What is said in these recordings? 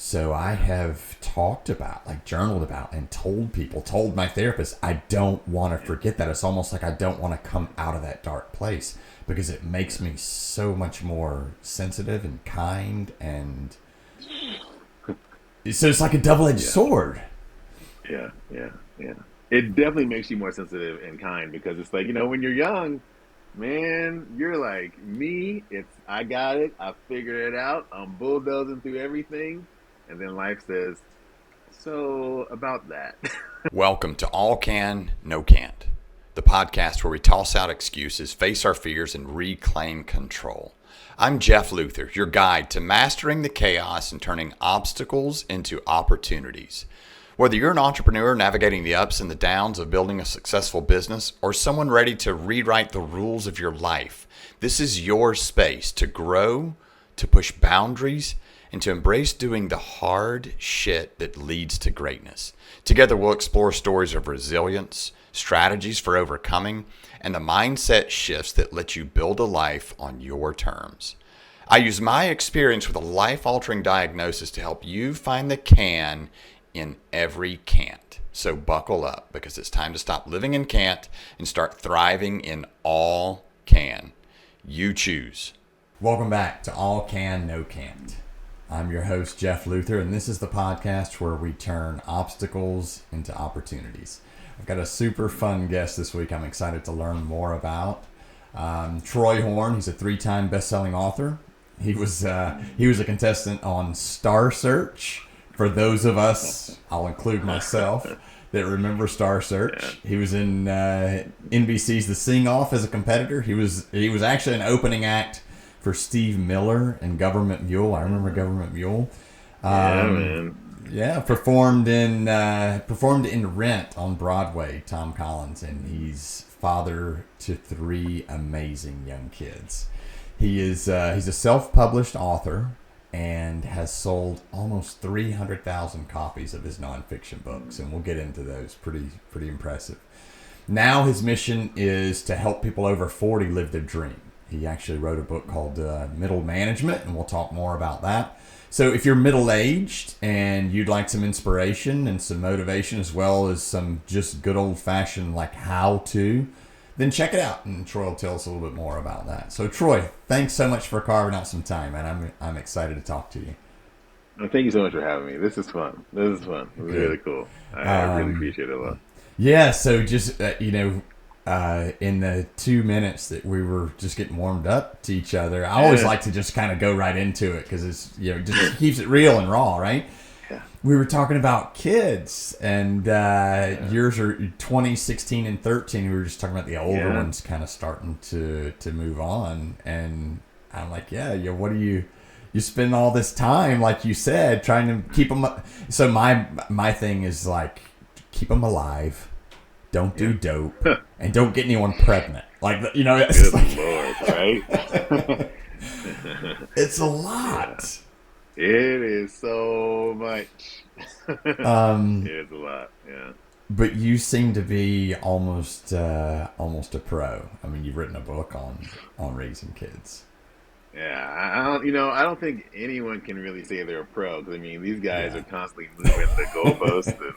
So I have talked about, like journaled about, and told my therapist, I don't want to forget that. It's almost like I don't want to come out of that dark place because it makes me so much more sensitive and kind. And so it's like a double-edged Yeah, sword. yeah. It definitely makes you more sensitive and kind because it's like, when you're young, man, you're like me. I got it. I figured it out. I'm bulldozing through everything. And then life says, so about that. Welcome to All Can, No Can't, the podcast where we toss out excuses, face our fears, and reclaim control. I'm Jeff Luther, your guide to mastering the chaos and turning obstacles into opportunities. Whether you're an entrepreneur navigating the ups and the downs of building a successful business or someone ready to rewrite the rules of your life, this is your space to grow, to push boundaries, and to embrace doing the hard shit that leads to greatness. Together, we'll explore stories of resilience, strategies for overcoming, and the mindset shifts that let you build a life on your terms. I use my experience with a life-altering diagnosis to help you find the can in every can't. So buckle up because it's time to stop living in can't and start thriving in all can. You choose. Welcome back to All Can, No Can't. I'm your host, Jeff Luther, and this is the podcast where we turn obstacles into opportunities. I've got a super fun guest this week I'm excited to learn more about. Troy Horne, he's a 3-time best-selling author. He was a contestant on Star Search. For those of us, I'll include myself, that remember Star Search. He was in NBC's The Sing-Off as a competitor. He was actually an opening act for Steve Miller and Government Mule. I remember Government Mule. Yeah, man. Yeah, performed in Rent on Broadway, Tom Collins, and he's father to 3 amazing young kids. He's a self-published author and has sold almost 300,000 copies of his nonfiction books, and we'll get into those. Pretty impressive. Now his mission is to help people over 40 live their dream. He actually wrote a book called Middle Management, and we'll talk more about that. So if you're middle-aged and you'd like some inspiration and some motivation as well as some just good old-fashioned like how-to, then check it out, and Troy will tell us a little bit more about that. So Troy, thanks so much for carving out some time, and I'm excited to talk to you. Well, thank you so much for having me. This is fun. This is fun. It was really cool. I really appreciate it a lot. Yeah, so just, in the 2 minutes that we were just getting warmed up to each other, I always like to just kind of go right into it because it's, just keeps it real and raw, right? Yeah. We were talking about kids, and yours are 20, 16, and 13. We were just talking about the older ones kind of starting to move on, and I'm like, what do you spend all this time, like you said, trying to keep them. So my thing is like, keep them alive, don't do dope, and don't get anyone pregnant. Like, it's Good like, Lord, right? it's a lot. It is so much. It is a lot, yeah. But you seem to be almost a pro. I mean, you've written a book on raising kids. Yeah, I don't think anyone can really say they're a pro because I mean these guys are constantly moving the goalposts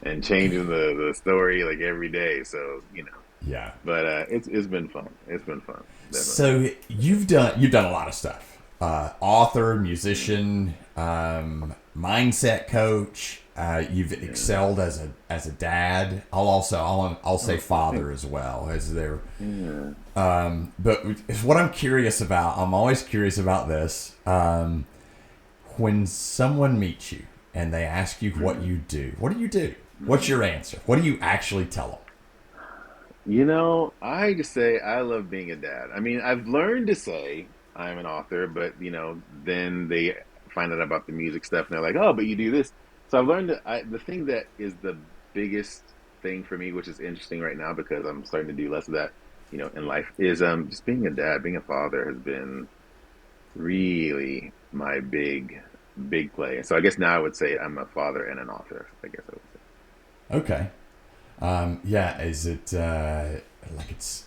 and changing the story like every day. So Yeah. but it's been fun. It's been fun. Definitely. So you've done a lot of stuff. Author, musician, mindset coach. You've excelled as a dad. I'll say father as well as their. Yeah. But what I'm always curious about this. When someone meets you and they ask you what you do, what do you do? What's your answer? What do you actually tell I just say I love being a dad. I mean, I've learned to say I'm an author, but then they find out about the music stuff and they're like, "Oh, but you do this." So I've learned that the thing that is the biggest thing for me, which is interesting right now because I'm starting to do less of that, in life, is just being a dad, being a father has been really my big play. And so I guess now I would say I'm a father and an author. I guess I would say. them? Okay. Is it like it's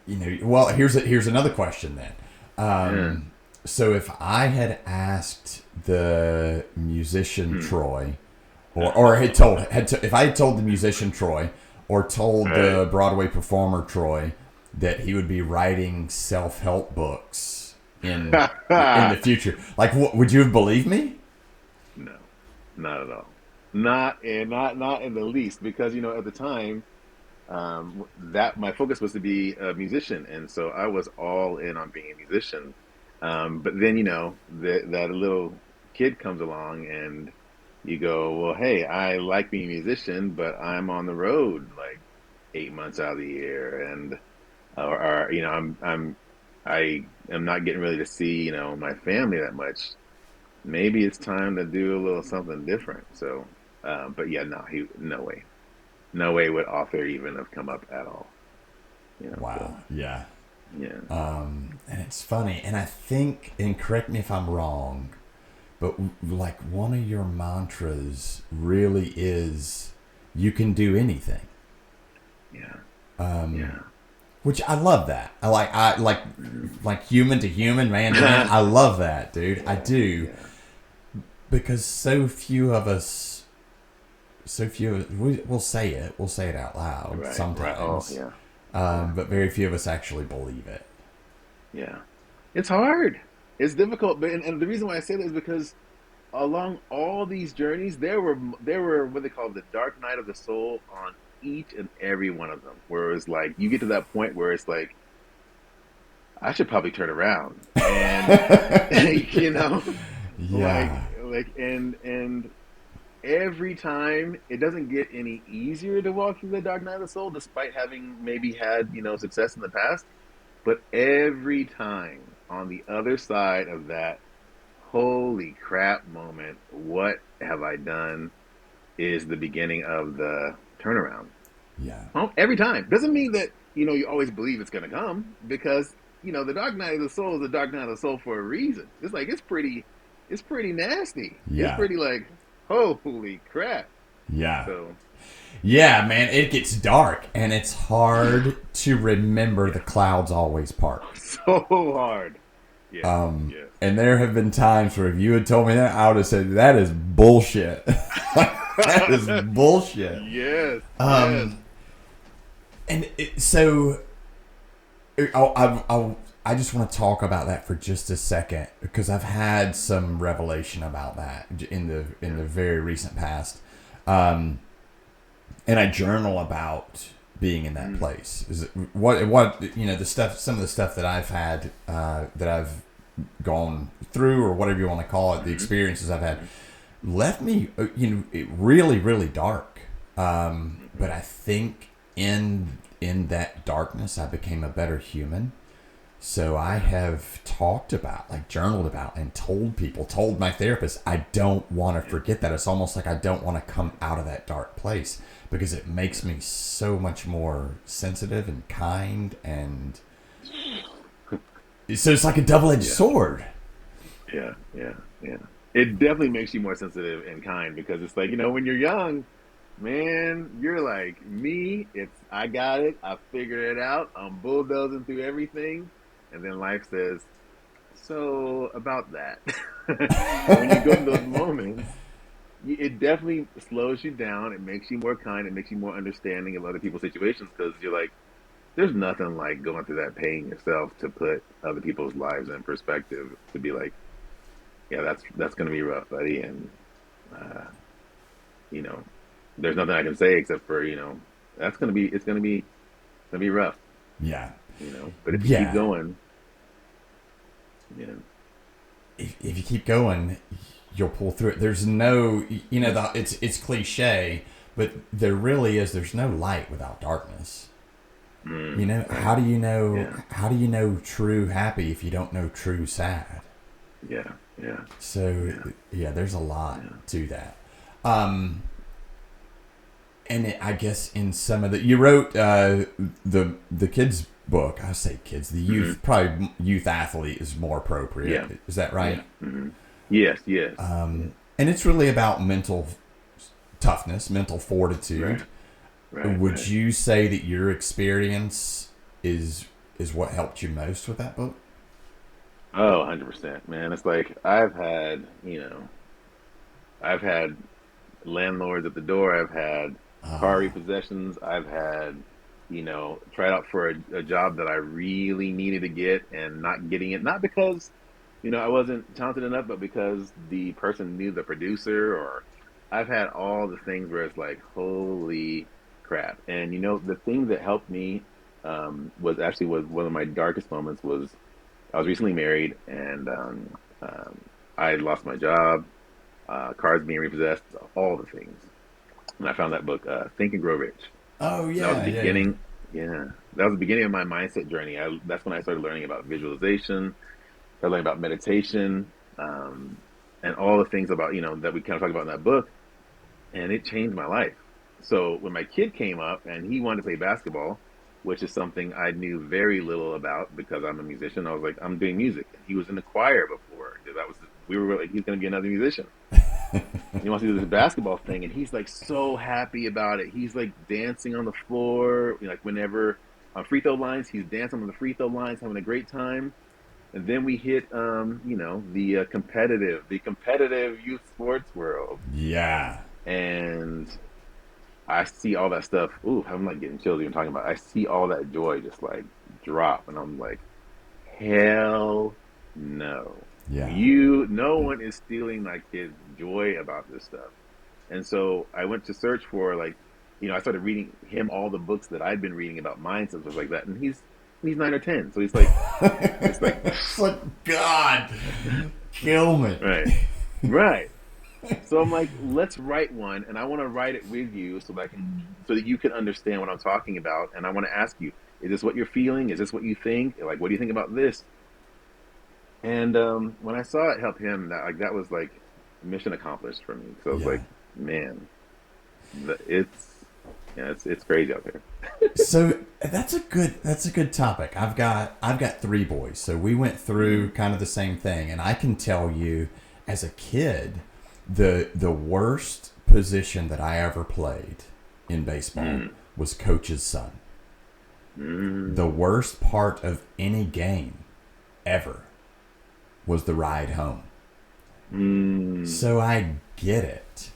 well? Here's another question then. So if I had asked the musician Troy, or if I had told the musician Troy, or told the Broadway performer Troy that he would be writing self-help books in the future, like, would you have believed me? No, not at all. Not in the least, because at the time, that my focus was to be a musician, and so I was all in on being a musician. But then that little kid comes along, and you go, well, hey, I like being a musician, but I'm on the road like 8 months out of the year, and or I am not getting really to see my family that much. Maybe it's time to do a little something different. So, but yeah, no, no way would author even have come up at all. Wow. So, Yeah. yeah. And it's funny, and I think, and correct me if I'm wrong, but like one of your mantras really is, you can do anything. Yeah. Yeah. Which I love that. I like human to human, man to man. I love that, dude. I do. Yeah. Because so few of us, we'll say it out loud sometimes. Right. Oh, yeah. But very few of us actually believe it. Yeah. It's hard. It's difficult, but and the reason why I say that is because along all these journeys, there were what they call the dark night of the soul on each and every one of them. Where it's like you get to that point where it's like, I should probably turn around, and Yeah. and every time it doesn't get any easier to walk through the dark night of the soul, despite having maybe had success in the past. But every time on the other side of that holy crap moment, what have I done, is the beginning of the turnaround. Yeah. Well, every time. Doesn't mean that, you always believe it's going to come, because, the dark night of the soul is the dark night of the soul for a reason. It's like, it's pretty nasty. Yeah. It's pretty like, holy crap. Yeah. So, yeah, man, it gets dark, and it's hard to remember the clouds always part. so hard. Yeah. Yes. And there have been times where if you had told me that, I would have said, that is bullshit. That is bullshit. Yes. Yes. And so I just want to talk about that for just a second, because I've had some revelation about that in the very recent past. And I journal about being in that place. Is it, what the stuff, some of the stuff that I've had, that I've gone through, or whatever you want to call it, the experiences I've had, left me really, really dark. But I think in that darkness, I became a better human. So I have talked about, like journaled about, and told my therapist, I don't want to forget that. It's almost like I don't want to come out of that dark place, because it makes me so much more sensitive and kind, and so it's like a double-edged sword. Yeah. It definitely makes you more sensitive and kind, because it's like, when you're young, man, you're like me. I got it. I figured it out. I'm bulldozing through everything. And then life says, so about that. When you go to those moments, it definitely slows you down. It makes you more kind. It makes you more understanding of other people's situations, because you're like, there's nothing like going through that pain yourself to put other people's lives in perspective, to be like, yeah, that's going to be rough, buddy. And, there's nothing I can say except for, it's going to be rough. Yeah. But if you keep going, if you keep going, you'll pull through it. There's no, it's cliche, but there's no light without darkness. How do you know? Yeah. How do you know true happy if you don't know true sad? Yeah. So there's a lot to that. And I guess in some of you wrote the kids book. I say kids, the youth, probably youth athlete is more appropriate. Yeah. Is that right? Yeah. Mm-hmm. Yes. And it's really about mental toughness, mental fortitude. Right. Would you say that your experience is what helped you most with that book? Oh, 100%, man. It's like I've had landlords at the door. I've had car Ah, repossessions. I've had, tried out for a job that I really needed to get and not getting it. Not because, I wasn't talented enough, but because the person knew the producer, or I've had all the things where it's like, holy crap. And, the thing that helped me was one of my darkest moments was I was recently married and um, I had lost my job, cars being repossessed, all the things. And I found that book, Think and Grow Rich. oh And that was the yeah, yeah, yeah. beginning. Yeah, that was the beginning of my mindset journey. That's when I started learning about visualization, started learning about meditation, um, and all the things about that we kind of talk about in that book. And it changed my life. So when my kid came up and he wanted to play basketball, which is something I knew very little about because I'm a musician, I was like, I'm doing music. And he was in the choir before. That was we were like, he's going to be another musician. He wants to do this basketball thing, and he's like so happy about it. He's like dancing on the floor, like whenever on free throw lines, he's dancing on the free throw lines, having a great time. And then we hit, the competitive youth sports world, Yeah. and I see all that stuff. Ooh, I'm like getting chills even talking about it. I see all that joy just like drop, and I'm like, hell no. Yeah. No one is stealing my kid's joy about this stuff. And so I went to search for like, I started reading him all the books that I'd been reading about mindset and stuff like that. And he's 9 or 10, so he's like, it's like, It's like, God, kill me. right, right. So I'm like, let's write one, and I want to write it with you so that you can understand what I'm talking about. And I want to ask you, is this what you're feeling? Is this what you think? Like, what do you think about this? And when I saw it help him, that was like mission accomplished for me. So I was Yeah. like, man, it's it's crazy out there. So that's a good topic. I've got three boys, so we went through kind of the same thing, and I can tell you, as a kid, the worst position that I ever played in baseball Mm, was coach's son. The mm, worst part of any game ever was the ride home. mm, So I get it.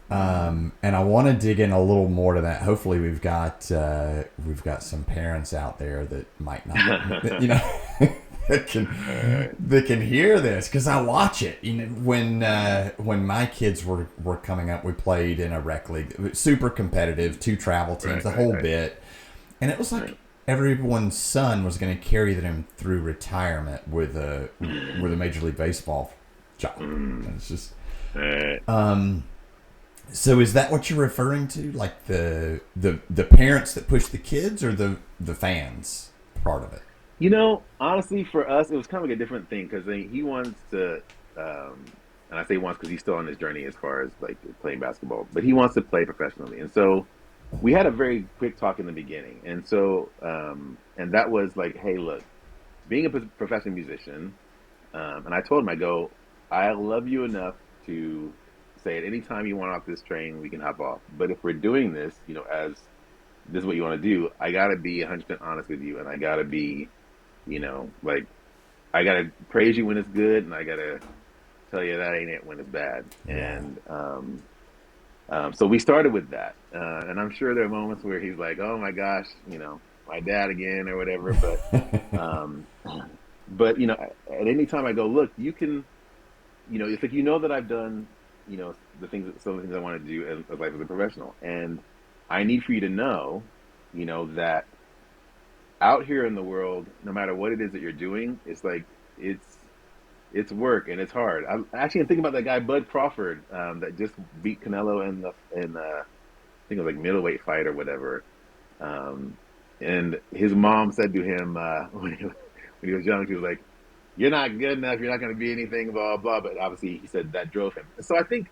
mm. And I want to dig in a little more to that. Hopefully, we've got some parents out there that might not, that All right. can hear this, because I watch it. When my kids were coming up, we played in a rec league, it was super competitive, two travel teams, Right, the right, whole right, bit, and it was like right. everyone's son was going to carry them through retirement with a Major League Baseball job. And Mm, it's just. right. So is that what you're referring to, like the parents that push the kids, or the fans part of it? Honestly, for us, it was kind of like a different thing because he wants to, and I say wants because he's still on his journey as far as like playing basketball, but he wants to play professionally. And so we had a very quick talk in the beginning. And so, and that was like, hey, look, being a professional musician, and I told him, I love you enough to say at any time you want off this train, we can hop off. But if we're doing this, as this is what you want to do, I got to be 100% honest with you. And I got to be, like, I got to praise you when it's good. And I got to tell you that ain't it when it's bad. Yeah. And, so we started with that. And I'm sure there are moments where he's like, oh my gosh, my dad again or whatever. Um, but, at any time I go, look, you can, it's like that I've done, some of the things I want to do as life as a professional, and I need for you to know, that out here in the world, no matter what it is that you're doing, it's like it's work and it's hard. I'm thinking about that guy Bud Crawford, that just beat Canelo I think it was like middleweight fight or whatever. Um, and his mom said to him when he was young, she was like, "You're not good enough. You're not going to be anything." Blah blah. But obviously, he said that drove him. So I think,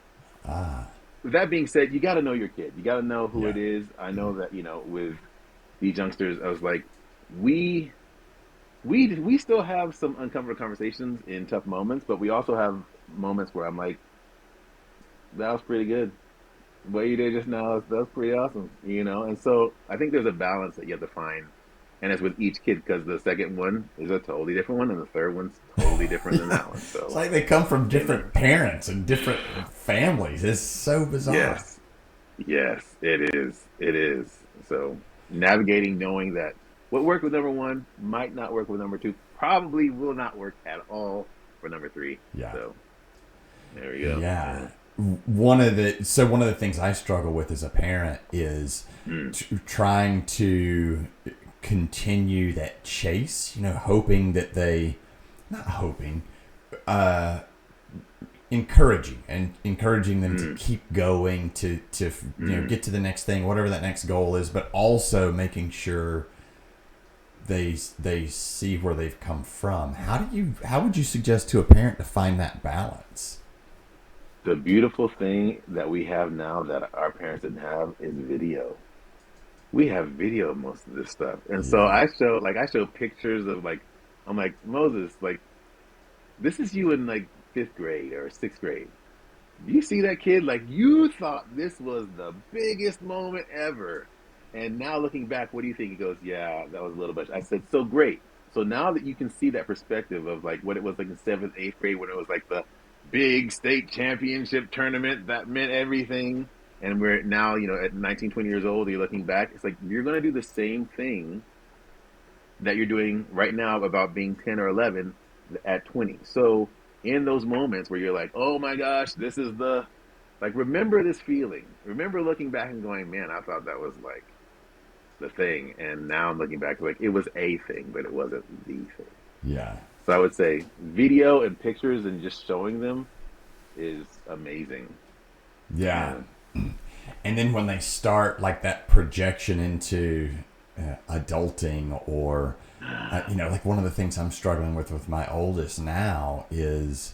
Ah. with that being said, you got to know your kid. You got to know who Yeah. it is. I know that with these youngsters, I was like, we we still have some uncomfortable conversations in tough moments, but we also have moments where I'm like, that was pretty good. What you did just now, that was pretty awesome. And so I think there's a balance that you have to find And it's with each kid because the second one is a totally different one, and the third one's totally different than that one. It's So, like they come from different parents and different families. It's so bizarre. yes, yes, it is. It is. So navigating, knowing that what worked with number one might not work with number two, probably will not work at all for number three. Yeah. So there we go. Yeah. One of the things I struggle with as a parent is trying to continue that chase, hoping that not hoping, encouraging them to keep going, to get to the next thing, whatever that next goal is, but also making sure they see where they've come from. How would you suggest to a parent to find that balance? The beautiful thing that we have now that our parents didn't have is video. We have video of most of this stuff. And so I show pictures of I'm like, Moses, this is you in fifth grade or sixth grade. Do you see that kid? You thought this was the biggest moment ever. And now looking back, what do you think? He goes, yeah, that was a little bit. I said, so great. So now that you can see that perspective of what it was in seventh, eighth grade, when it was the big state championship tournament that meant everything. And we're now, at 19, 20 years old, you're looking back, it's you're going to do the same thing that you're doing right now about being 10 or 11 at 20. So in those moments where you're like, oh my gosh, this is remember this feeling. Remember looking back and going, man, I thought that was the thing. And now I'm looking back, it was a thing, but it wasn't the thing. Yeah. So I would say video and pictures and just showing them is amazing. Yeah. And then when they start that projection into adulting, or one of the things I'm struggling with my oldest now is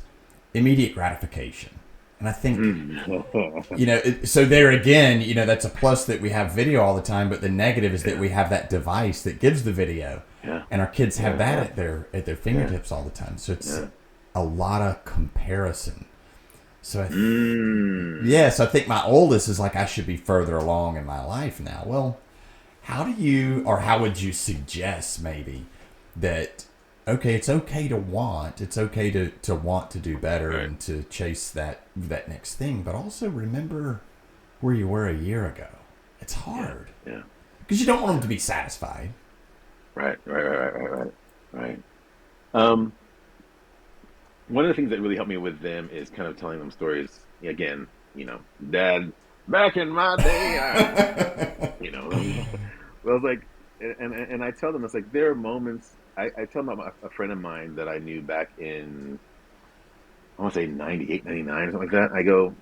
immediate gratification. And I think so there again, that's a plus that we have video all the time, but the negative is that we have that device that gives the video. Yeah. And our kids have that at their fingertips all the time. So it's a lot of comparison. So so I think my oldest is I should be further along in my life now. Well, how would you suggest maybe that, okay, it's okay to want to do better, right, and to chase that next thing, but also remember where you were a year ago. It's hard. Yeah. Because you don't want them to be satisfied. Right. One of the things that really helped me with them is kind of telling them stories. Again, Dad, back in my day, I was and I tell them, it's there are moments. I tell them about a friend of mine that I knew back in, I want to say 98, 99, or something like that. I go,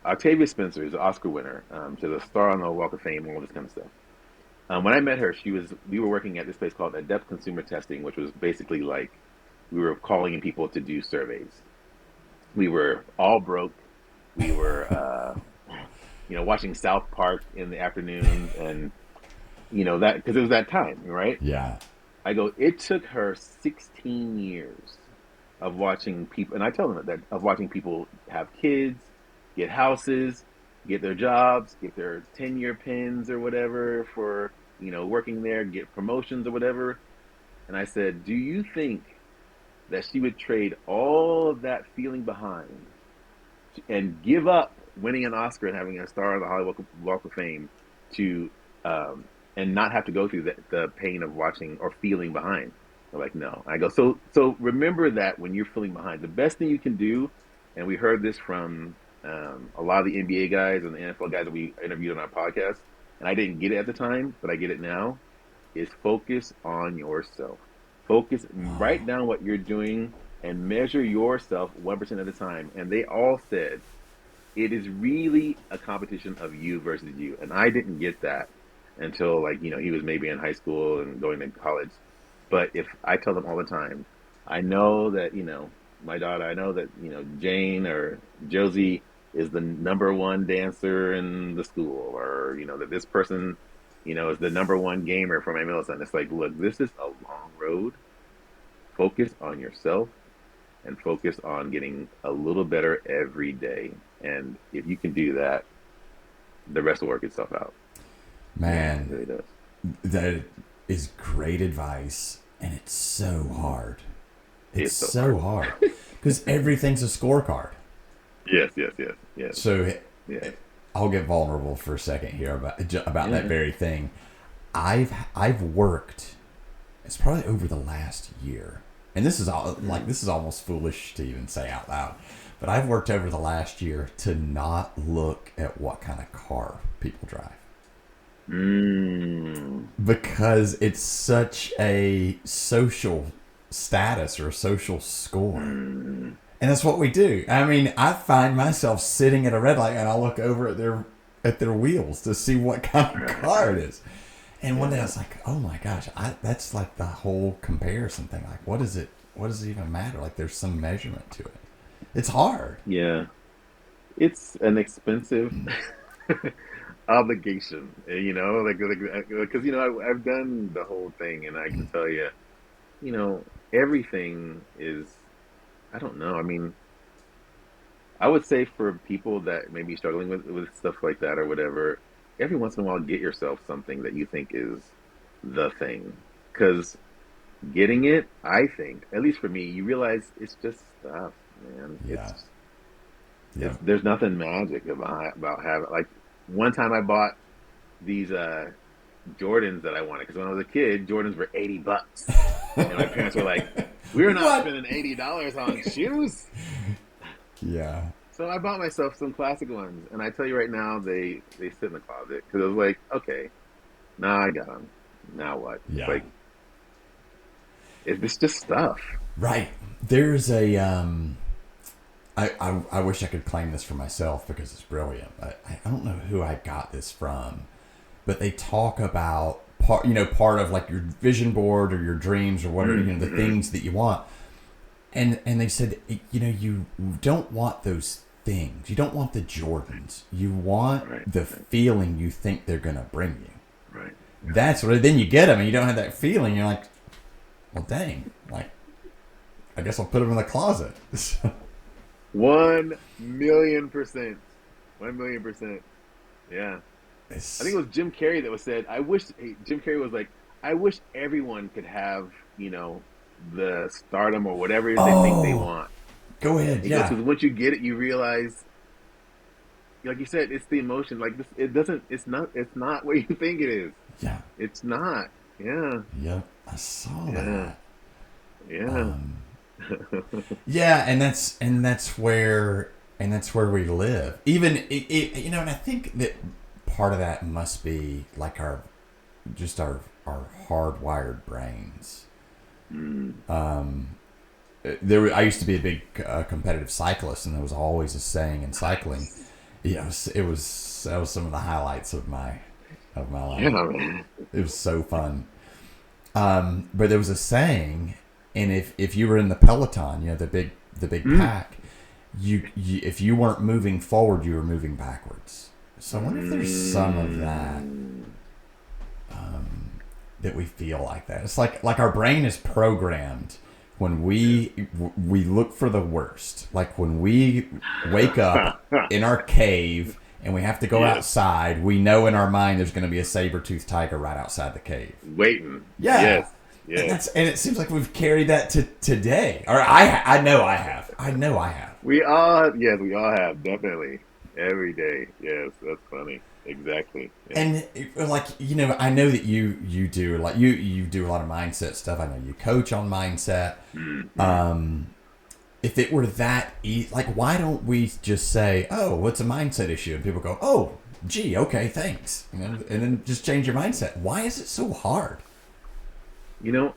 Octavia Spencer is an Oscar winner. She's a star on the Walk of Fame, all this kind of stuff. When I met her, we were working at this place called Adept Consumer Testing, which was basically we were calling in people to do surveys. We were all broke. We were, watching South Park in the afternoon, and that because it was that time, right? Yeah. I go, it took her 16 years of watching people, and I tell them that of watching people have kids, get houses, get their jobs, get their 10-year pins or whatever for, working there, get promotions or whatever. And I said, do you think that she would trade all of that feeling behind and give up winning an Oscar and having a star on the Hollywood Walk of Fame to and not have to go through the pain of watching or feeling behind? They're no. I go, so remember that when you're feeling behind, the best thing you can do, and we heard this from a lot of the NBA guys and the NFL guys that we interviewed on our podcast, and I didn't get it at the time, but I get it now, is focus on yourself. Focus, write down what you're doing and measure yourself 1% at a time. And they all said, it is really a competition of you versus you. And I didn't get that until he was maybe in high school and going to college. But if I tell them all the time, I know that, my daughter, I know that, Jane or Josie is the number one dancer in the school, or, that this person, is the number one gamer for my middle son. It's look, this is a long road. Focus on yourself and focus on getting a little better every day. And if you can do that, the rest will work itself out. Man, Yeah, it really does. is great advice, and it's so hard. It's so so hard because everything's a scorecard. Yes. So Yeah. I'll get vulnerable for a second here about that Yeah. very thing. I've worked. It's probably over the last year, and this is all this is almost foolish to even say out loud, but I've worked over the last year to not look at what kind of car people drive. Because it's such a social status or a social score. And that's what we do. I mean, I find myself sitting at a red light and I'll look over at their wheels to see what kind of car it is. And one day I was like, oh my gosh, that's like the whole comparison thing. Like, what does it even matter? Like, there's some measurement to it. It's hard. Yeah. It's an expensive obligation, because, I've done the whole thing, and I can tell you, everything is, I don't know. I mean, I would say for people that may be struggling with stuff like that or whatever, every once in a while, get yourself something that you think is the thing. Because getting it, I think, at least for me, you realize it's just stuff, man. Yeah. There's nothing magic about having, like, one time I bought these Jordans that I wanted, because when I was a kid, Jordans were $80. And my parents were like, we're not spending $80 on shoes. Yeah. So I bought myself some classic ones, and I tell you right now, they sit in the closet, because I was like, okay, now I got them. Now what? Yeah. It's like, it's just stuff. Right. There's a I wish I could claim this for myself because it's brilliant. I don't know who I got this from, but they talk about part of like your vision board or your dreams or whatever, the things that you want. And they said, you don't want those things. You don't want the Jordans. You want the feeling you think they're going to bring you. Right. That's what, then you get them and you don't have that feeling. You're like, well, dang, like, I guess I'll put them in the closet. 1,000,000%. 1,000,000%. Yeah. I think it was Jim Carrey that Jim Carrey was like, I wish everyone could have, the stardom or whatever it is they think they want. Go ahead. Because once you get it, you realize, like you said, it's the emotion. Like this, it's not what you think it is. Yeah. It's not. Yeah. Yep. I saw that. Yeah. Yeah, and that's where we live. Even and I think that part of that must be like our hardwired brains. I used to be a big competitive cyclist, and there was always a saying in cycling. That was some of the highlights of my life. Yeah, man. It was so fun. But there was a saying. And if you were in the peloton, the big pack, if you weren't moving forward, you were moving backwards. So I wonder if there's some of that that we feel like that. It's like our brain is programmed when we look for the worst. Like when we wake up in our cave and we have to go outside, we know in our mind there's going to be a saber-toothed tiger right outside the cave. Waiting. Yeah. Yes. Yeah. And it seems like we've carried that to today. Or I know I have. We all have, definitely. Every day. Yes, that's funny. Exactly. Yeah. And I know that you do you do a lot of mindset stuff. I know you coach on mindset. Mm-hmm. If it were that easy, like, why don't we just say, "Oh, what's a mindset issue?" And people go, "Oh, gee, okay, thanks," and then just change your mindset. Why is it so hard?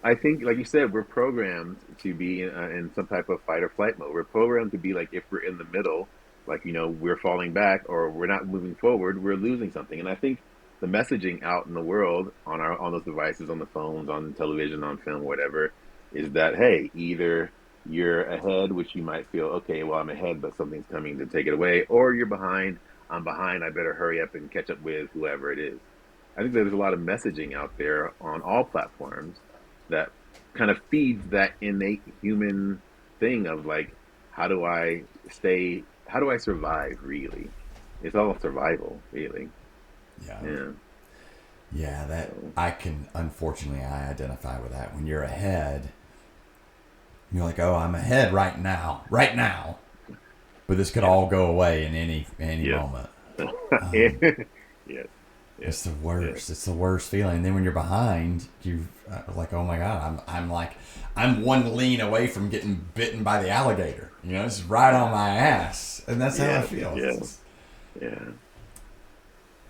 I think, like you said, we're programmed to be in some type of fight or flight mode. We're programmed to be like, if we're in the middle, like, we're falling back or we're not moving forward, we're losing something. And I think the messaging out in the world on those devices, on the phones, on television, on film, whatever, is that, hey, either you're ahead, which you might feel, okay, well, I'm ahead, but something's coming to take it away, or you're behind, I'm behind, I better hurry up and catch up with whoever it is. I think there's a lot of messaging out there on all platforms that kind of feeds that innate human thing of like, how do I survive, really? It's all survival, really. Yeah. Yeah, that unfortunately, I identify with that. When you're ahead, you're like, oh, I'm ahead right now. But this could Yes. all go away in any Yes. moment. Yes. Yes. It's the Yes. worst. It's the worst feeling. And then when you're behind, you like, oh my god, I'm one lean away from getting bitten by the alligator. It's right on my ass, and that's how I feel. Yes. Yeah.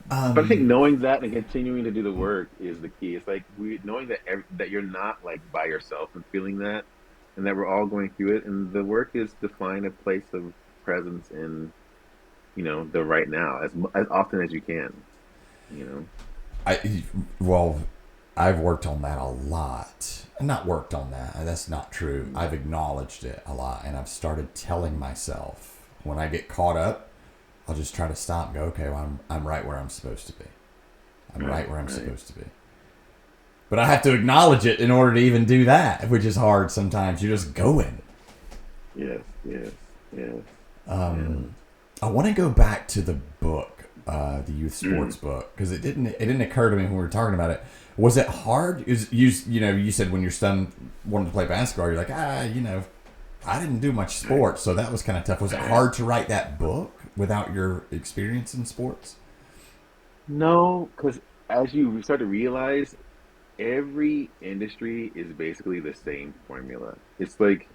But I think Um, knowing that and continuing to do the work is the key. It's like knowing that that you're not like by yourself and feeling that, and that we're all going through it. And the work is to find a place of presence in, the right now as often as you can. You know. I well, I've worked on that a lot. Not worked on that. That's not true. I've acknowledged it a lot, and I've started telling myself when I get caught up, I'll just try to stop and go, okay, well, I'm right where I'm supposed to be. I'm right where I'm Right. supposed to be. But I have to acknowledge it in order to even do that, which is hard sometimes. You're just going. Yes. Yes. Yes. Yeah. I want to go back to the book, the youth sports Mm. book, because it didn't occur to me when we were talking about it. Was it hard? You said when your son wanted to play basketball, you're like, I didn't do much sports, so that was kind of tough. Was it hard to write that book without your experience in sports? No, because as you start to realize, every industry is basically the same formula. It's like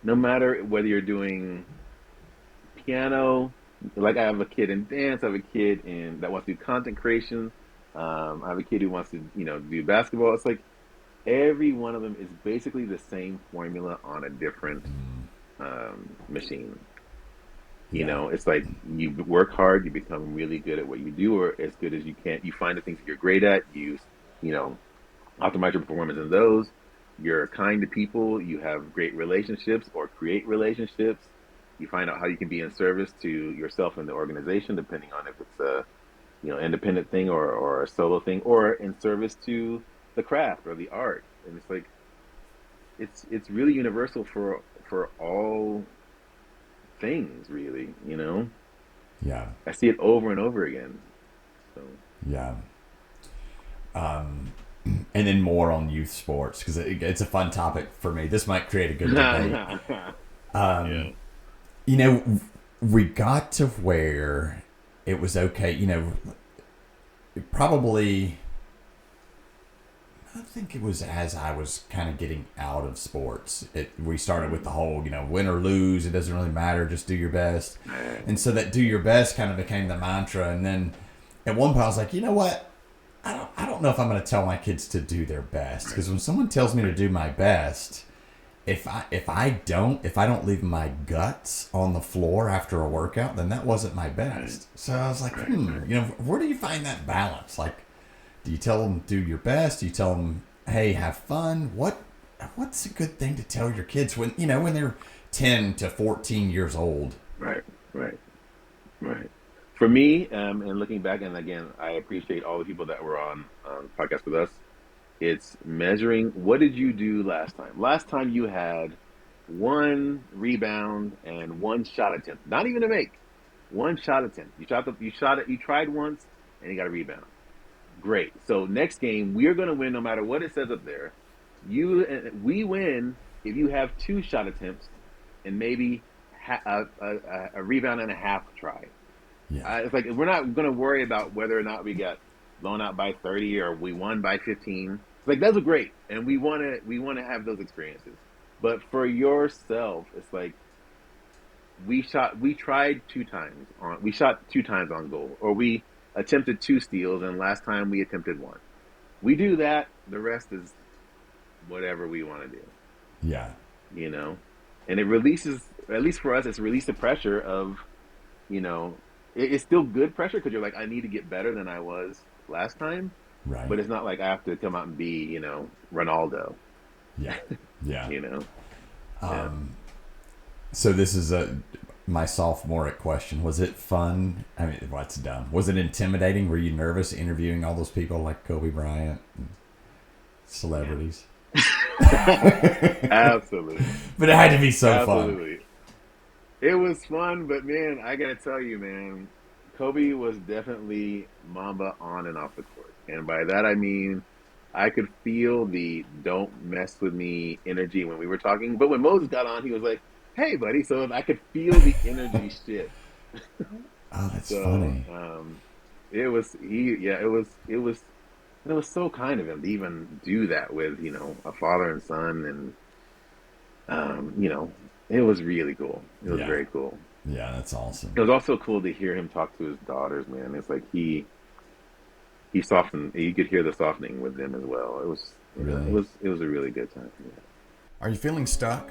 no matter whether you're doing piano, like I have a kid in dance, I have a kid in that wants to do content creation. I have a kid who wants to, do basketball. It's like every one of them is basically the same formula on a different machine. Yeah, It's like you work hard, you become really good at what you do, or as good as you can. You find the things that you're great at. You know, optimize your performance in those. You're kind to people. You have great relationships or create relationships. You find out how you can be in service to yourself and the organization, depending on if it's a independent thing or a solo thing, or in service to the craft or the art. And it's like it's really universal for all things, really. yeah, I see it over and over again. So yeah. And then more on youth sports because it's a fun topic for me. This might create a good debate. yeah. You know, we got to where it was okay. Probably, I think it was as I was kind of getting out of sports. We started with the whole, win or lose, it doesn't really matter, just do your best. And so that do your best kind of became the mantra. And then at one point I was like, you know what? I don't know if I'm going to tell my kids to do their best because when someone tells me to do my best, if I don't leave my guts on the floor after a workout, then that wasn't my best. So I was like, where do you find that balance? Like, do you tell them do your best? Do you tell them, hey, have fun? What's a good thing to tell your kids when they're 10 to 14 years old? Right, right, right. For me, and looking back, and again, I appreciate all the people that were on the podcast with us. It's measuring what did you do last time? Last time you had one rebound and one shot attempt, not even a make, one shot attempt. You tried once, and you got a rebound. Great. So next game, we're going to win no matter what it says up there. We win if you have two shot attempts and maybe a rebound and a half try. Yeah, It's like we're not going to worry about whether or not we got blown out by 30 or we won by 15. It's like those are great, and we want to have those experiences. But for yourself, it's like we shot two times on goal, or we attempted two steals, and last time we attempted one. We do that. The rest is whatever we want to do. yeah, You know, and it releases, at least for us, it's released the pressure of, you know, it's still good pressure because you're like, I need to get better than I was last time, right, but it's not like I have to come out and be, Ronaldo, yeah, yeah. you know? Yeah. So this is my sophomoric question. Was it fun? I mean, what's dumb? Was it intimidating? Were you nervous interviewing all those people like Kobe Bryant and celebrities? Absolutely. But it had to be so fun. Absolutely. It was fun, but man, I gotta tell you, man, Kobe was definitely Mamba on and off the court. And by that I mean I could feel the "don't mess with me" energy when we were talking. But when Moses got on, he was like, "Hey, buddy." So I could feel the energy shift. Oh, that's So funny. it was it was so kind of him to even do that with, a father and son, and it was really cool. It was Yeah. very cool. Yeah, that's awesome. It was also cool to hear him talk to his daughters, man. It's like he softened. You could hear the softening with them as well. It was, Really? it was a really good time. Yeah. Are you feeling stuck?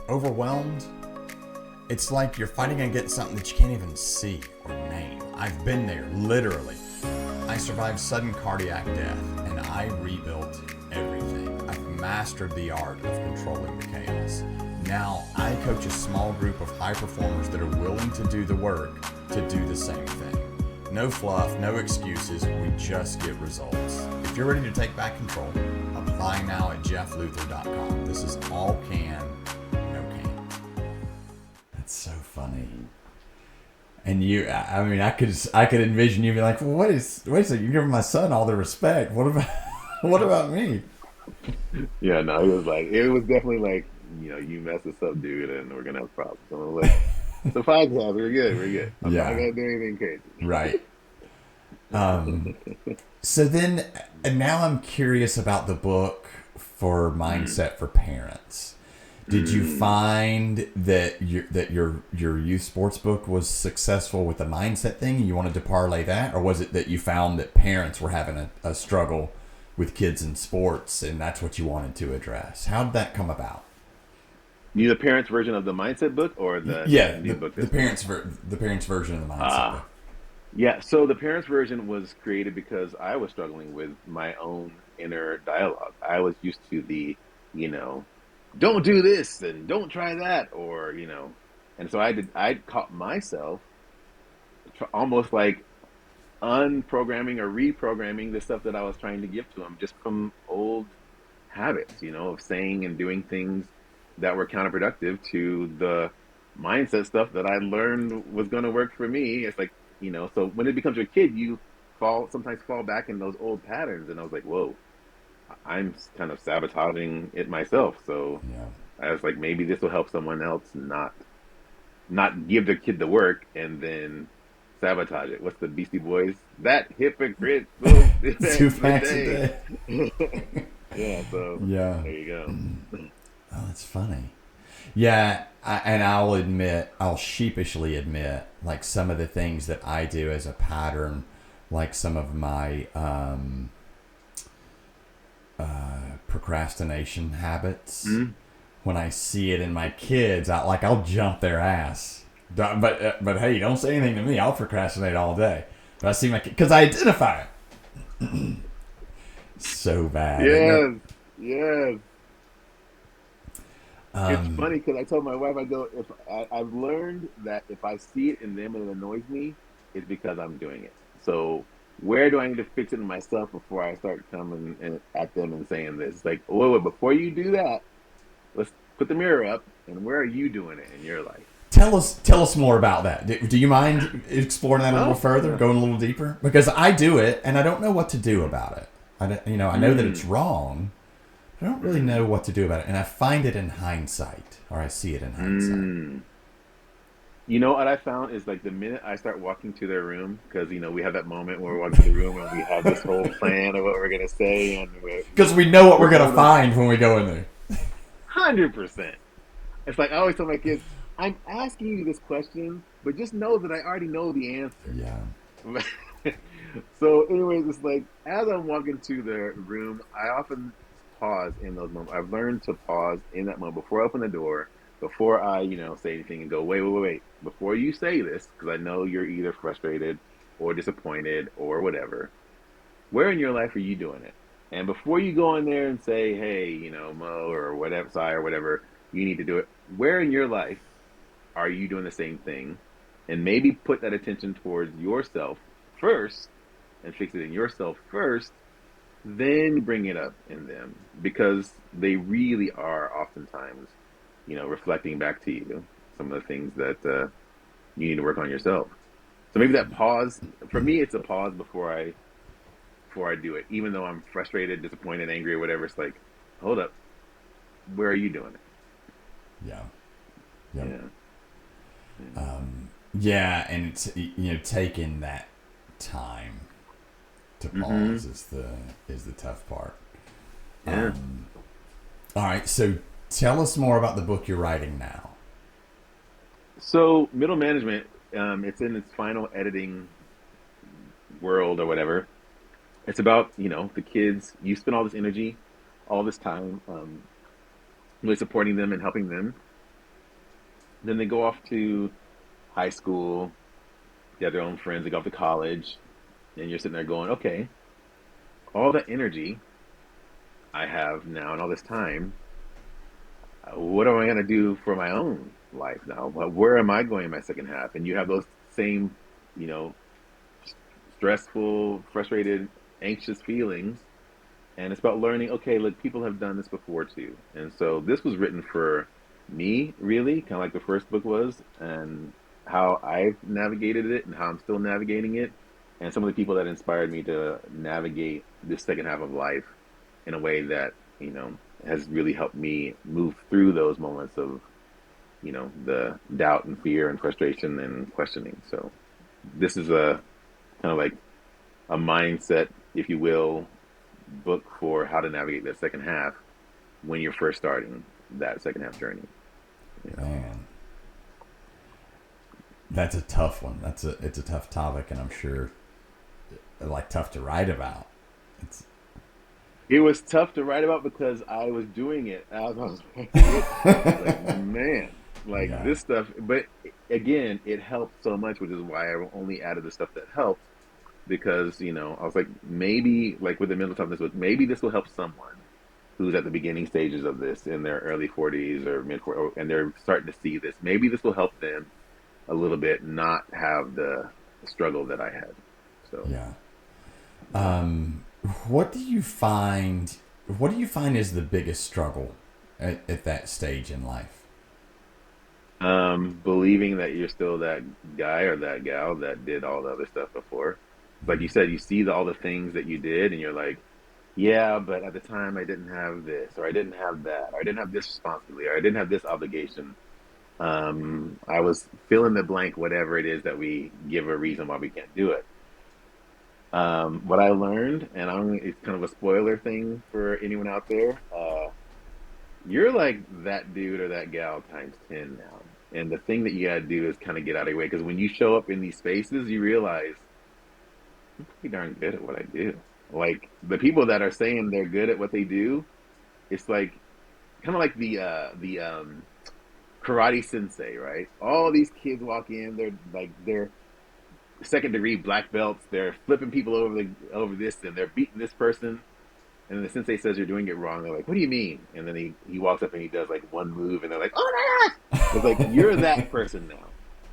Overwhelmed? It's like you're fighting against something that you can't even see or name. I've been there, literally. I survived sudden cardiac death, and I rebuilt everything. I've mastered the art of controlling the chaos. Now I coach a small group of high performers that are willing to do the work to do the same thing. No fluff, no excuses, we just get results. If you're ready to take back control, apply now at jeffluther.com. This is all can, no can. That's so funny. And I mean, I could envision you being like, well, wait a second, you're giving my son all the respect. What about, what about me? Yeah, no, it was definitely like, you mess this up, dude, and we're gonna have problems. So I'm like, the podcast, we're good, we're good. I'm not Yeah, gonna do anything crazy. right. So then, and now I'm curious about the book for Mindset for Parents. Did you find that your youth sports book was successful with the mindset thing and you wanted to parlay that? Or was it that you found that parents were having a struggle with kids in sports and that's what you wanted to address? How did that come about? You the parents' version of the mindset book or the Yeah, new book the that's coming out? the parents version of the mindset Ah, book. yeah. So the parents' version was created because I was struggling with my own inner dialogue. I was used to the, you know, don't do this and don't try that, or and so I caught myself almost like unprogramming or reprogramming the stuff that I was trying to give to him just from old habits, of saying and doing things that were counterproductive to the mindset stuff that I learned was going to work for me. It's like, so when it becomes your kid, you sometimes fall back in those old patterns. And I was like, whoa, I'm kind of sabotaging it myself. So Yeah. I was like, maybe this will help someone else not give their kid the work and then sabotage it. What's the Beastie Boys? That hypocrite will Two dance the packs a day. day. Yeah, so Yeah. there you go. Oh, that's funny. Yeah, and I'll sheepishly admit, like some of the things that I do as a pattern, like some of my procrastination habits. Mhm. When I see it in my kids, I'll jump their ass. But hey, don't say anything to me. I'll procrastinate all day. But I see my kid because I identify it so bad, isn't it? Yes, yes. It's funny because I told my wife, I go, if I've learned that if I see it in them and it annoys me, it's because I'm doing it. So where do I need to fix it in myself before I start coming at them and saying this? Like, wait, before you do that, let's put the mirror up, and where are you doing it in your life? Tell us more about that. Do you mind exploring that a little Oh, further, yeah. going a little deeper? Because I do it, and I don't know what to do about it. I know that it's Mm, wrong. I don't really mm, know what to do about it, and I find it in hindsight, or I see it in hindsight. mm. You know what I found is like the minute I start walking to their room, because we have that moment where we're walking to the room and we have this whole plan of what we're gonna say, and Because we know what we're we're gonna going to find when we go in there. 100%. It's like I always tell my kids, I'm asking you this question, but just know that I already know the answer. Yeah. So, anyways, it's like as I'm walking to the room, I often pause in those moments. I've learned to pause in that moment before I open the door, before I, say anything, and go, wait. Before you say this, because I know you're either frustrated or disappointed or whatever. Where in your life are you doing it? And before you go in there and say, hey, Mo or whatever, Sai or whatever, you need to do it. Where in your life are you doing the same thing? And maybe put that attention towards yourself first and fix it in yourself first, then bring it up in them because they really are oftentimes, reflecting back to you some of the things that you need to work on yourself. So maybe that pause, for me, it's a pause before I do it, even though I'm frustrated, disappointed, angry, or whatever. It's like, hold up, where are you doing it? Yeah. Yep. Yeah. Yeah, and it's, taking that time to pause is the tough part. Yeah. All right, so tell us more about the book you're writing now. So middle management, it's in its final editing world or whatever. It's about, the kids. You spend all this energy, all this time, really supporting them and helping them. Then they go off to high school, they have their own friends, they go off to college, and you're sitting there going, okay, all that energy I have now and all this time, what am I going to do for my own life now? Where am I going in my second half? And you have those same, you know, stressful, frustrated, anxious feelings. And it's about learning, okay, look, people have done this before too. And so this was written for me, really, kind of like the first book was, and how I've navigated it and how I'm still navigating it. And some of the people that inspired me to navigate this second half of life in a way that, has really helped me move through those moments of, the doubt and fear and frustration and questioning. So this is a kind of like a mindset, if you will, book for how to navigate that second half when you're first starting that second half journey. Man, that's a tough one. It's a tough topic, and I'm sure tough to write about. It was tough to write about because I was doing it as I was writing it. I was like, man, Yeah. this stuff. But again, it helped so much, which is why I only added the stuff that helped. Because I was like, maybe like with the mental toughness book, maybe this will help someone who's at the beginning stages of this in their early 40s or mid 40s, and they're starting to see this. Maybe this will help them a little bit not have the struggle that I had. So yeah. What do you find is the biggest struggle at that stage in life? believing that you're still that guy or that gal that did all the other stuff before. Like you said, you see all the things that you did, and you're like, yeah, but at the time I didn't have this, or I didn't have that, or I didn't have this responsibility, or I didn't have this obligation. I was fill in the blank, whatever it is that we give a reason why we can't do it. What I learned, and it's kind of a spoiler thing for anyone out there, you're like that dude or that gal times 10 now. And the thing that you got to do is kind of get out of your way. Because when you show up in these spaces, you realize I'm pretty darn good at what I do. Like the people that are saying they're good at what they do, it's like kind of like the karate sensei, right? All these kids walk in, they're second degree black belts, they're flipping people over this, and they're beating this person. And then the sensei says you're doing it wrong. They're like, "What do you mean?" And then he walks up and he does like one move, and they're like, "Oh my gosh!" It's like you're that person now,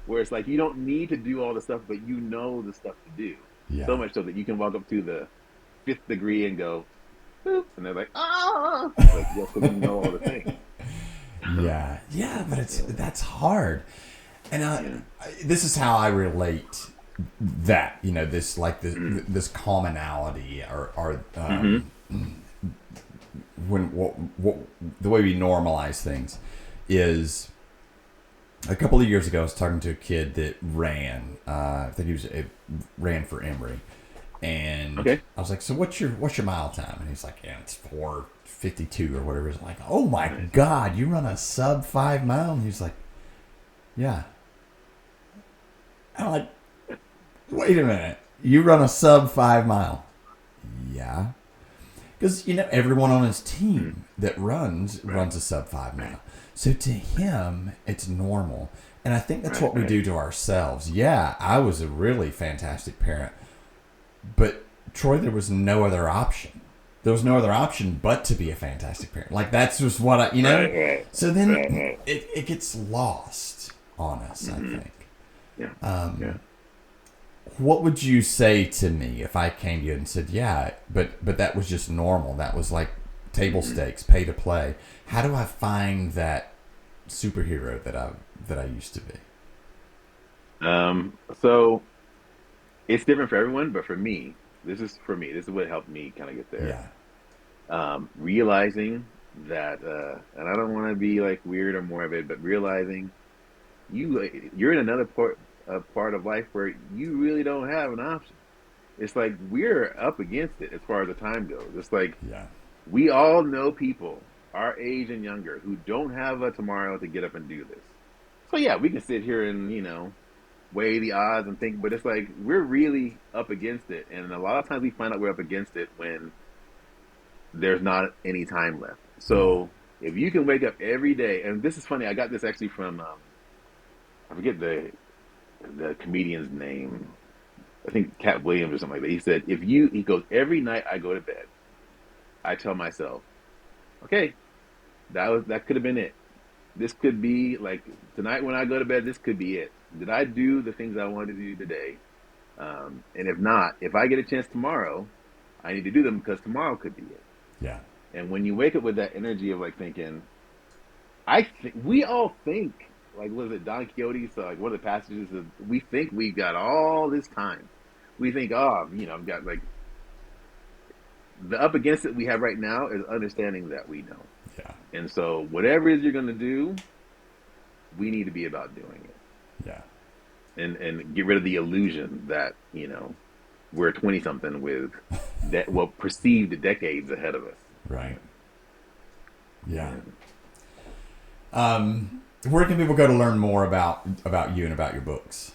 where it's like you don't need to do all the stuff, but you know the stuff to do. Yeah. So much so that you can walk up to the fifth degree and go, boop, and they're like, "Ah!" Like yes, because you know all the things. Yeah, but that's hard, and this is how I relate that this this commonality or when what the way we normalize things is a couple of years ago I was talking to a kid that ran I think ran for Emory, and I was like, so what's your mile time? And he's like, yeah, it's 4:52 or whatever. It's like, oh my god, you run a sub 5 mile? And he's like, yeah. I'm like, wait a minute, you run a sub 5 mile? Yeah. Because everyone on his team that runs a sub 5 mile. So to him, it's normal, and I think that's what we do to ourselves. Yeah, I was a really fantastic parent, but Troy, there was no other option. There was no other option but to be a fantastic parent. Like that's just what I, So then it gets lost on us. I think. Yeah. What would you say to me if I came to you and said, yeah, but that was just normal. That was like table stakes, pay to play. How do I find that superhero that I used to be? So it's different for everyone, but for me, This is for me. This is what helped me kind of get there. Yeah. Realizing that, and I don't want to be like weird or morbid, but realizing you're in another part of life where you really don't have an option. It's like we're up against it as far as the time goes. It's like Yeah. we all know people our age and younger who don't have a tomorrow to get up and do this. So yeah, we can sit here and weigh the odds and think, but it's like we're really up against it, and a lot of times we find out we're up against it when there's not any time left. So if you can wake up every day, and this is funny, I got this actually from I forget the comedian's name. I think Cat Williams or something like that. He said, he goes, every night I go to bed, I tell myself, okay, that could have been it. This could be like tonight when I go to bed, this could be it. Did I do the things I wanted to do today? And if not, if I get a chance tomorrow, I need to do them because tomorrow could be it. Yeah. And when you wake up with that energy of like thinking, we all think, like, what is it, Don Quixote? So like one of the passages is we think we've got all this time. We think, I've got like the up against it we have right now is understanding that we know. Yeah. And so whatever it is you're going to do, we need to be about doing it. Yeah. And get rid of the illusion that, we're 20 something with perceived decades ahead of us. Right. Yeah. Where can people go to learn more about you and about your books?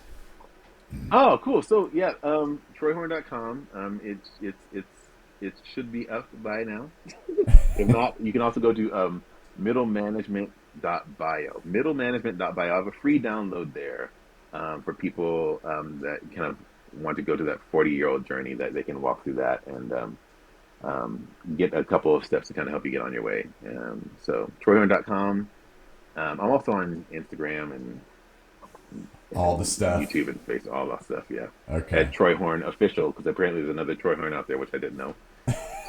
Oh, cool. So yeah, TroyHorne.com. It should be up by now. If not, you can also go to middlemanagement.bio. Middlemanagement.bio. I have a free download there for people that kind of want to go to that 40-year-old journey, that they can walk through that and get a couple of steps to kind of help you get on your way. So TroyHorne.com. I'm also on Instagram and all the stuff, YouTube and Facebook, all that stuff. Yeah. Okay. At Troy Horne Official, because apparently there's another Troy Horne out there, which I didn't know.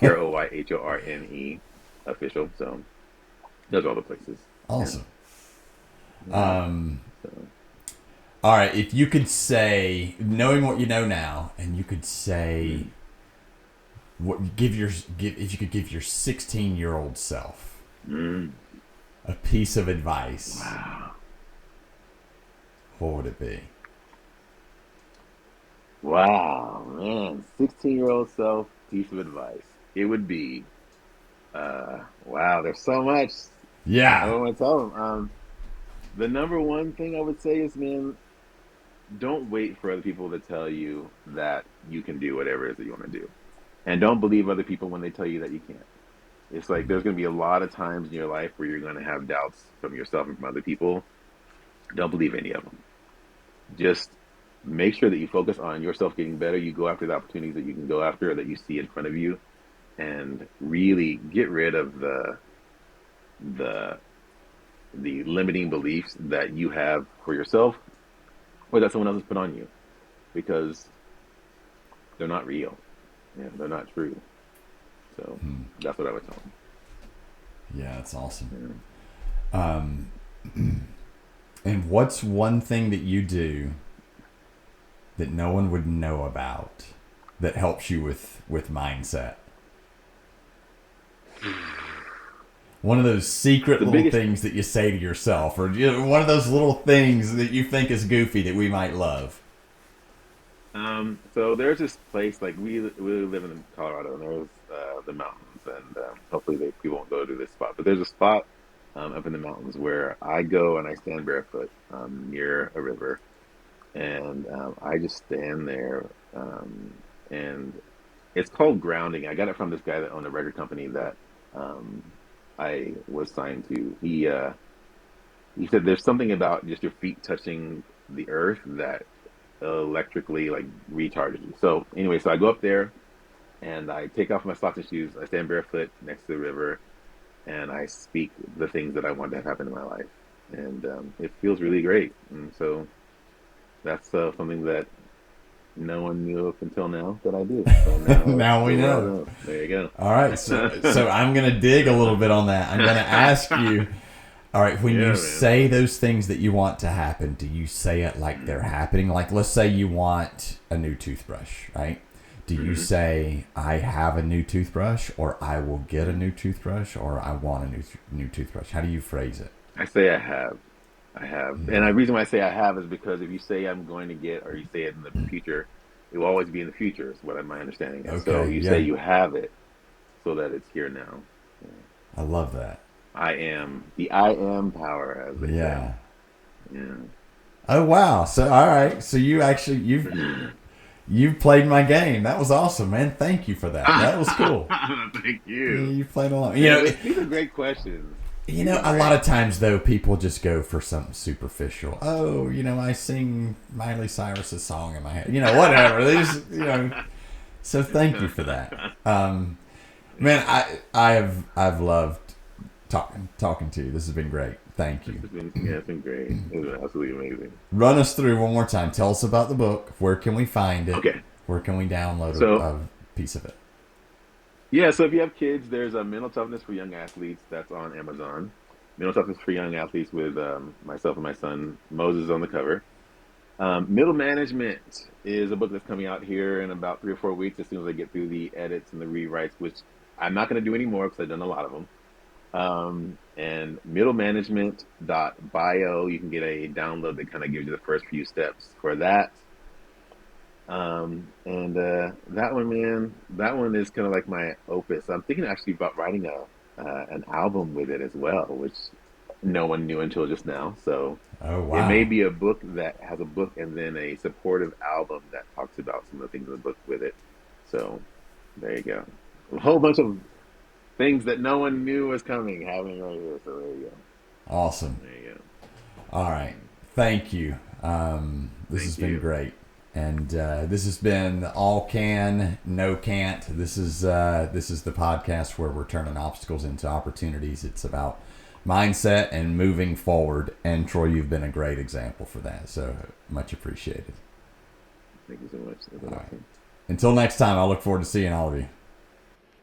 Troyhorne Official. So those are all the places. Awesome. Yeah. All right. If you could say, knowing what you know now, and you could say, if you could give your 16-year-old self a piece of advice, Wow. what would it be? Wow, man. 16-year-old self, piece of advice. It would be, wow, there's so much. Yeah. I don't want to tell them. The number one thing I would say is, man, don't wait for other people to tell you that you can do whatever it is that you want to do. And don't believe other people when they tell you that you can't. It's like there's going to be a lot of times in your life where you're going to have doubts from yourself and from other people. Don't believe any of them. Just make sure that you focus on yourself getting better. You go after the opportunities that you can go after or that you see in front of you, and really get rid of the limiting beliefs that you have for yourself or that someone else has put on you, because they're not real. Yeah, they're not true. So that's what I would tell them. Yeah, that's awesome. Yeah. And what's one thing that you do that no one would know about that helps you with mindset? One of those secret little things that you say to yourself, or one of those little things that you think is goofy that we might love. So there's this place, like we live in Colorado, and there's the mountains, and hopefully people won't go to this spot, but there's a spot up in the mountains where I go and I stand barefoot near a river, and I just stand there, and it's called grounding. I got it from this guy that owned a record company that I was signed to. He said there's something about just your feet touching the earth that electrically like recharges you. So anyway, so I go up there and I take off my socks and shoes. I stand barefoot next to the river, and I speak the things that I want to have happen in my life, and it feels really great. And so that's something that no one knew up until now that I do. So now we know. There you go. All right, so I'm gonna dig a little bit on that. I'm gonna ask you. All right, when you say those things that you want to happen, do you say it like they're happening? Like, let's say you want a new toothbrush, right? do you say, I have a new toothbrush, or I will get a new toothbrush, or I want a new toothbrush? How do you phrase it? I say I have. I have. And the reason why I say I have is because if you say I'm going to get, or you say it in the future, it will always be in the future, is what my understanding is. Okay, So you yeah. say you have it so that it's here now. Yeah. I love that. I am. The I am power, as they Yeah. say. Yeah. Oh, wow. So, all right. So you've played my game. That was awesome, man. Thank you for that. That was cool. Thank you. You played along. These are great questions. A lot of times, though, people just go for something superficial. Oh, I sing Miley Cyrus's song in my head. Whatever. They just, So thank you for that. Man, I've loved talking to you. This has been great. Thank you. It's been great. It's been absolutely amazing. Run us through one more time. Tell us about the book. Where can we find it? Okay. Where can we download a piece of it? Yeah, so if you have kids, there's a Mental Toughness for Young Athletes that's on Amazon. Mental Toughness for Young Athletes with myself and my son Moses on the cover. Middle Management is a book that's coming out here in about 3 or 4 weeks as soon as I get through the edits and the rewrites, which I'm not going to do anymore because I've done a lot of them. And middlemanagement.bio, you can get a download that kind of gives you the first few steps for that. That one, man, that one is kind of like my opus. I'm thinking actually about writing an album with it as well, which no one knew until just now. So oh, wow. It may be a book that has a book and then a supportive album that talks about some of the things in the book with it. So there you go. A whole bunch of things that no one knew was coming happening right here. So there you go. Awesome. There you go. All right. Thank you. This has been great. And this has been All Can, No Can't. This is the podcast where we're turning obstacles into opportunities. It's about mindset and moving forward. And Troy, you've been a great example for that. So much appreciated. Thank you so much. All right. Until next time, I look forward to seeing all of you.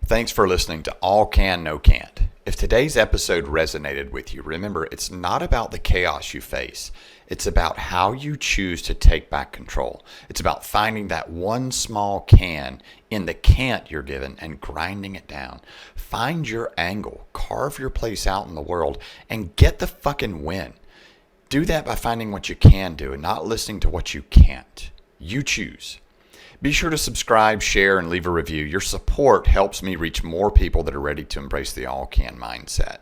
Thanks for listening to All Can, No Can't. If today's episode resonated with you, remember, it's not about the chaos you face. It's about how you choose to take back control. It's about finding that one small can in the can't you're given and grinding it down. Find your angle, carve your place out in the world, and get the fucking win. Do that by finding what you can do and not listening to what you can't. You choose. Be sure to subscribe, share, and leave a review. Your support helps me reach more people that are ready to embrace the all-can mindset.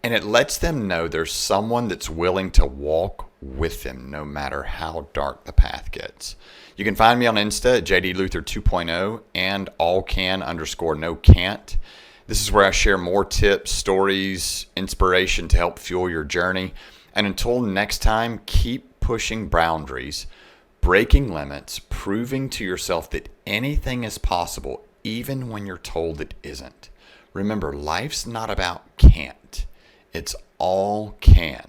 And it lets them know there's someone that's willing to walk with them no matter how dark the path gets. You can find me on Insta at JDLuther 2.0 and allcan_no-can't. This is where I share more tips, stories, inspiration to help fuel your journey. And until next time, keep pushing boundaries, breaking limits, proving to yourself that anything is possible, even when you're told it isn't. Remember, life's not about can't. It's all can.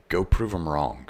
Go prove them wrong.